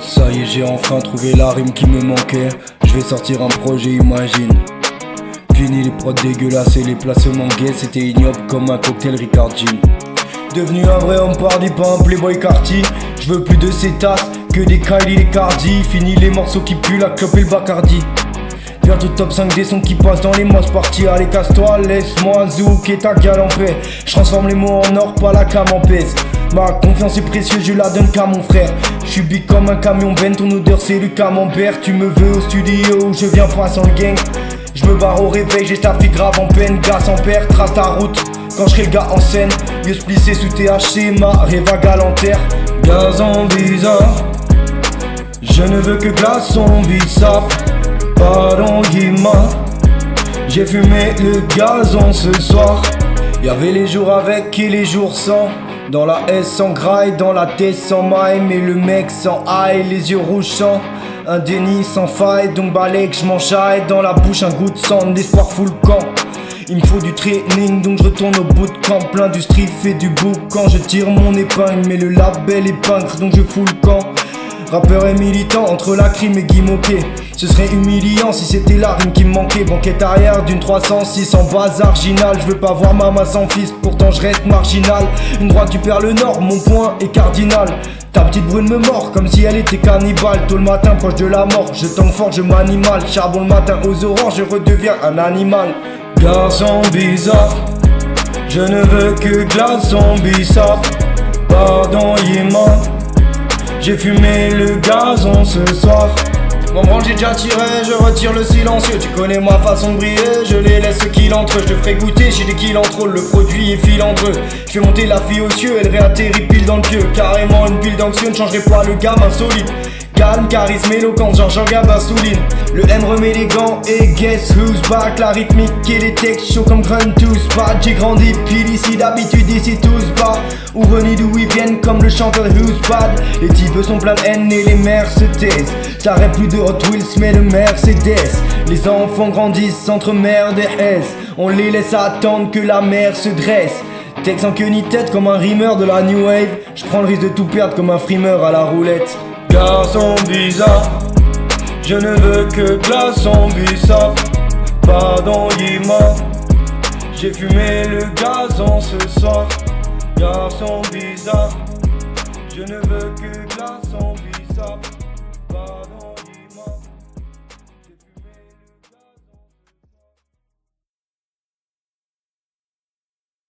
Ça y est, j'ai enfin trouvé la rime qui me manquait. Je vais sortir un projet, imagine. Fini les prods dégueulasses et les placements gays. C'était ignoble comme un cocktail Ricard Gin. Devenu un vrai homme party, pas un playboy Carty. Je veux plus de ces tasses que des Kylie, les Cardi. Fini les morceaux qui puent la clope et le Bacardi. Bientôt top 5 des sons qui passent dans les moss parties. Allez casse-toi, laisse-moi zouk et ta gueule en paix. Je transforme les mots en or, pas la cam en pèse. Ma confiance est précieuse, je la donne qu'à mon frère. Je suis big comme un camion Ben, ton odeur c'est le camembert. Tu me veux au studio, je viens pas sans le gang. Je me barre au réveil, j'ai ta fille grave en peine. Gars sans père, trace ta route quand je serai le gars en scène. Mieux splissé sous THC, ma rêve à galantaire. Gazon bizarre, je ne veux que glaçon bissap. Pardon Guima, j'ai fumé le gazon ce soir. Y'avait les jours avec et les jours sans. Dans la S sans graille, dans la tête sans maille. Mais le mec sans aïe, les yeux rouges sans. Un déni sans faille, donc balai que je m'enchaille. Dans la bouche un goût de sang, d'espoir full camp. Il me faut du training, donc je retourne au bout de camp. Plein du strip et du boucan, je tire mon épingle. Mais le label est peintre, donc je fous le camp. Rappeur et militant, entre la crime et Guy Moquet. Ce serait humiliant si c'était la rime qui me manquait. Banquette arrière d'une 306 en base arginal. Je veux pas voir maman sans fils, pourtant je reste marginal. Une droite tu perds le nord, mon point est cardinal. Ta petite brune me mord comme si elle était cannibale. Tôt le matin proche de la mort, je tombe fort, je m'animale. Charbon le matin aux oranges, je redeviens un animal. Garçon bizarre, je ne veux que glaçon bissap. Pardon Yéman, j'ai fumé le gazon ce soir. Mon branle j'ai déjà tiré, je retire le silencieux. Tu connais ma façon de briller, je les laisse qu'il entre eux. Je te ferai goûter, j'ai des kills entre eux, le produit est filandreux. Je fais monter la fille aux cieux, elle réatterrit pile dans le pieu. Carrément une pile d'anxieux, ne changerait pas le gamin solide. Calme, charisme, éloquence, genre Jean-Gabin souligne. Le M remet les gants et guess who's back. La rythmique et les textes chauds comme Grunt tous bad. J'ai grandi pile ici, d'habitude ici tous bas. Ou venus d'où ils viennent comme le chanteur Who's Bad. Les types sont pleins de haine et les mères se taisent. Ça rêve plus de Hot Wheels mais de Mercedes. Les enfants grandissent entre merde et haisse. On les laisse attendre que la mer se dresse. Texte en queue ni tête comme un rimeur de la New Wave. Je prends le risque de tout perdre comme un frimeur à la roulette. Garçon bizarre, je ne veux que glaçon bissap. Pardon Yima, j'ai fumé le gazon ce soir. Garçon bizarre, je ne veux que glaçon bissap.